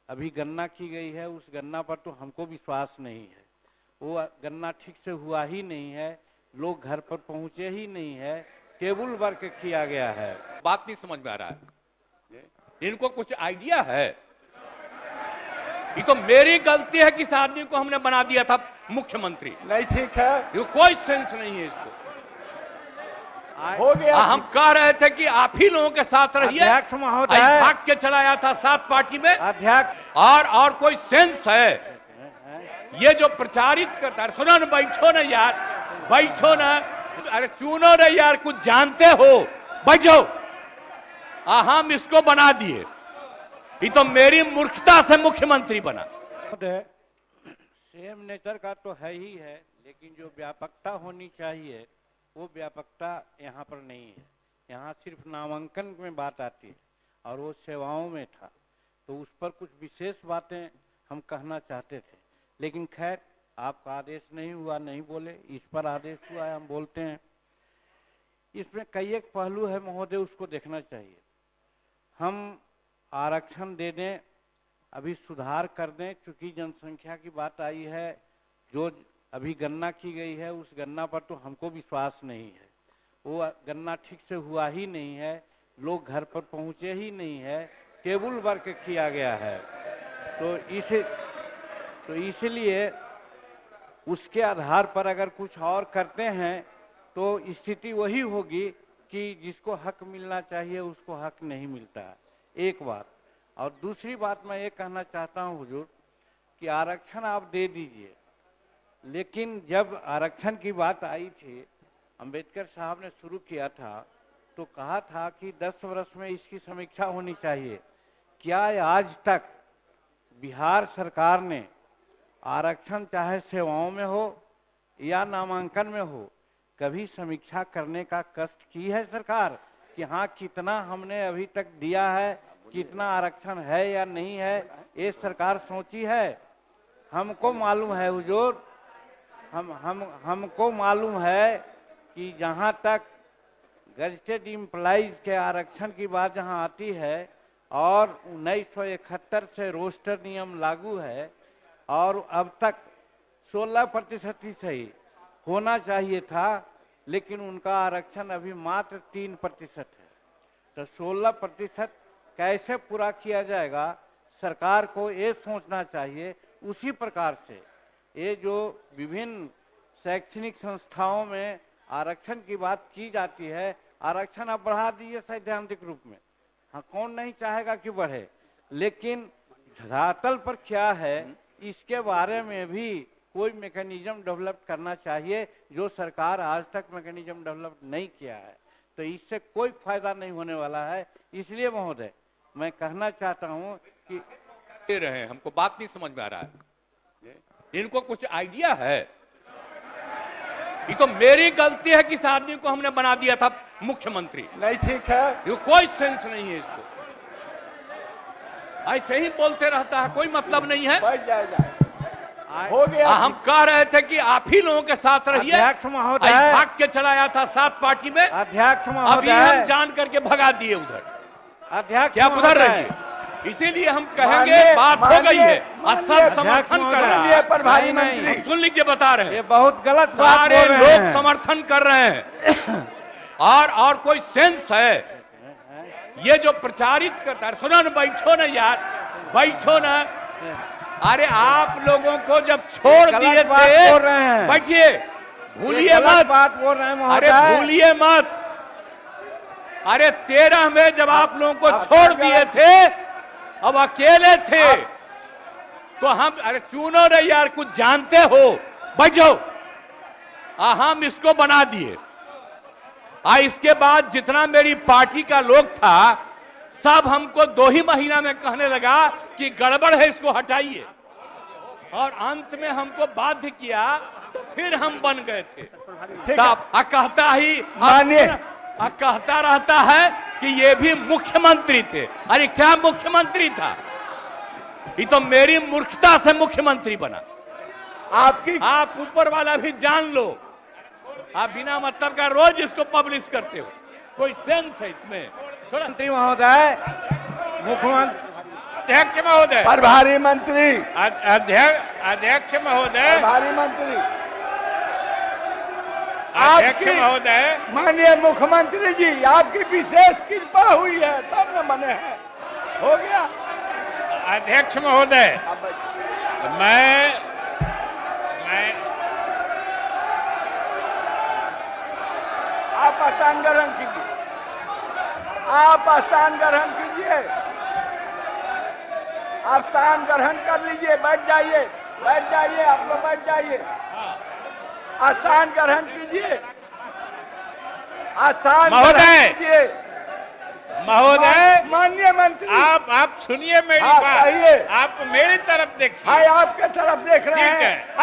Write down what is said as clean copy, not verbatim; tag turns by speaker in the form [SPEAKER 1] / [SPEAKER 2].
[SPEAKER 1] अभी गणना की गई है, उस गणना पर तो हमको विश्वास नहीं है। वो गणना ठीक से हुआ ही नहीं है, लोग घर पर पहुंचे ही नहीं है, टेबल वर्क किया गया है।
[SPEAKER 2] बात नहीं समझ में आ रहा है, इनको कुछ आइडिया है? ये तो मेरी गलती है कि इस आदमी को हमने बना दिया था मुख्यमंत्री।
[SPEAKER 3] नहीं ठीक है,
[SPEAKER 2] ये कोई सेंस नहीं है इसको।
[SPEAKER 3] हो गया।
[SPEAKER 2] हम कह रहे थे कि आप ही लोगों के साथ रहिए।
[SPEAKER 1] अध्यक्ष महोदय,
[SPEAKER 2] भाग के चला आया था सात पार्टी में।
[SPEAKER 1] अध्यक्ष
[SPEAKER 2] और कोई सेंस है? ये जो प्रचारित करता है, सुनो ना, बैठो ना यार, बैठो ना, अरे चुनो ना यार, कुछ जानते हो, बैठो। हम इसको बना दिए, ये तो मेरी मूर्खता से मुख्यमंत्री बना।
[SPEAKER 1] सेम नेचर का तो है ही है, लेकिन जो व्यापकता होनी चाहिए वो व्यापकता यहाँ पर नहीं है। यहाँ सिर्फ नामांकन में बात आती है और वो सेवाओं में था, तो उस पर कुछ विशेष बातें हम कहना चाहते थे, लेकिन खैर आपका आदेश नहीं हुआ, नहीं बोले, इस पर आदेश हुआ है, हम बोलते हैं। इसमें कई एक पहलू है महोदय, उसको देखना चाहिए। हम आरक्षण दे दें, अभी सुधार कर दें, क्योंकि जनसंख्या की बात आई है, जो अभी गणना की गई है उस गणना पर तो हमको विश्वास नहीं है। वो गणना ठीक से हुआ ही नहीं है, लोग घर पर पहुंचे ही नहीं है, टेबल वर्क किया गया है। तो इसलिए उसके आधार पर अगर कुछ और करते हैं तो स्थिति वही होगी कि जिसको हक मिलना चाहिए उसको हक नहीं मिलता है, एक बात। और दूसरी बात मैं ये कहना चाहता हूँ हुजूर कि आरक्षण आप दे दीजिए, लेकिन जब आरक्षण की बात आई थी, अंबेडकर साहब ने शुरू किया था, तो कहा था कि 10 वर्ष में इसकी समीक्षा होनी चाहिए। क्या आज तक बिहार सरकार ने आरक्षण चाहे सेवाओं में हो या नामांकन में हो, कभी समीक्षा करने का कष्ट की है सरकार कि हाँ कितना हमने अभी तक दिया है, कितना आरक्षण है या नहीं है, ये सरकार सोची है? हमको मालूम है हुजूर, हमको मालूम है कि जहाँ तक गजटेड एम्प्लॉइज के आरक्षण की बात जहाँ आती है और 1971 से रोस्टर नियम लागू है और अब तक 16% ही सही होना चाहिए था, लेकिन उनका आरक्षण अभी मात्र 3% है। तो 16% कैसे पूरा किया जाएगा, सरकार को ये सोचना चाहिए। उसी प्रकार से ये जो विभिन्न शैक्षणिक संस्थाओं में आरक्षण की बात की जाती है, आरक्षण आप बढ़ा दीजिए सैद्धांतिक रूप में, हाँ कौन नहीं चाहेगा कि बढ़े, लेकिन धरातल पर क्या है इसके बारे में भी कोई मैकेनिज्म डेवलप करना चाहिए, जो सरकार आज तक मैकेनिज्म डेवलप नहीं किया है। तो इससे कोई फायदा नहीं होने वाला है। इसलिए महोदय मैं कहना चाहता हूं कि
[SPEAKER 2] दे रहे हैं, हमको बात नहीं समझ में आ रहा है, इनको कुछ आइडिया है? ये तो मेरी गलती है कि इस आदमी को हमने बना दिया था मुख्यमंत्री।
[SPEAKER 3] नहीं ठीक है,
[SPEAKER 2] ये कोई सेंस नहीं है इसको। ऐसे ही बोलते रहता है, कोई मतलब नहीं है।
[SPEAKER 3] बैठ जाएगा, हो गया।
[SPEAKER 2] हम कह रहे थे कि आप ही लोगों के साथ रहिए।
[SPEAKER 1] अध्यक्ष महोदय,
[SPEAKER 2] भाग के चला आया था सात पार्टी में।
[SPEAKER 1] अध्यक्ष
[SPEAKER 2] अभी
[SPEAKER 1] महोदय,
[SPEAKER 2] हम जान करके भगा दिए उधर।
[SPEAKER 1] अध्यक्ष
[SPEAKER 2] क्या उधर रहिए, इसीलिए हम कहेंगे बात हो गई है और सब समर्थन कर रहे हैं।
[SPEAKER 3] प्रभारी मंत्री
[SPEAKER 2] सुन लीजिए, बता रहे हैं,
[SPEAKER 1] ये बहुत गलत बात
[SPEAKER 2] सारे
[SPEAKER 1] बोल रहे
[SPEAKER 2] लोग
[SPEAKER 1] हैं।
[SPEAKER 2] समर्थन कर रहे हैं। और कोई सेंस है? ये जो प्रचारित करता है, सुनो ना, बैठो ना यार, बैठो ना, अरे आप लोगों को जब छोड़ दिए थे, बैठिए, भूलिए मत,
[SPEAKER 1] बात बोल रहे हैं
[SPEAKER 2] अरे
[SPEAKER 1] महोदय,
[SPEAKER 2] भूलिए मत। अरे 13 में जब आप लोगों को छोड़ दिए थे, अब अकेले थे, तो हम, अरे चुनो रे यार, कुछ जानते हो, बैठो। हम इसको बना दिए। इसके बाद जितना मेरी पार्टी का लोग था, सब हमको 2 ही महीना में कहने लगा कि गड़बड़ है, इसको हटाइए। और अंत में हमको बाध्य किया, तो फिर हम बन गए थे। तब कहता रहता है कि ये भी मुख्यमंत्री थे। अरे क्या मुख्यमंत्री था? ये तो मेरी मूर्खता से मुख्यमंत्री बना। आप ऊपर वाला भी जान लो, आप बिना मतलब का रोज इसको पब्लिश करते हो, कोई सेंस है इसमें?
[SPEAKER 1] मंत्री महोदय, मुख्यमंत्री
[SPEAKER 2] अध्यक्ष महोदय,
[SPEAKER 3] प्रभारी मंत्री,
[SPEAKER 2] अध्यक्ष महोदय,
[SPEAKER 3] प्रभारी मंत्री,
[SPEAKER 2] अध्यक्ष महोदय,
[SPEAKER 3] माननीय मुख्यमंत्री जी, आपकी विशेष कृपा हुई है तब न बने हैं। हो गया।
[SPEAKER 2] अध्यक्ष महोदय, मैं
[SPEAKER 3] आप आसान ग्रहण कीजिए, आप आसान ग्रहण कीजिए, आप स्थान ग्रहण कर लीजिए, बैठ जाइए, बैठ जाइए, आप लोग बैठ जाइए, आसान ग्रहण कीजिए, आसान
[SPEAKER 2] महोदय,
[SPEAKER 3] कीजिए।
[SPEAKER 2] महोदय,
[SPEAKER 3] माननीय मंत्री,
[SPEAKER 2] आप सुनिए मेरी
[SPEAKER 3] हाँ,
[SPEAKER 2] बात,
[SPEAKER 3] कहिए।
[SPEAKER 2] आप मेरी तरफ देखिए।
[SPEAKER 3] हाँ, आपके तरफ देख रहे
[SPEAKER 2] ठीक
[SPEAKER 3] हैं।
[SPEAKER 2] है।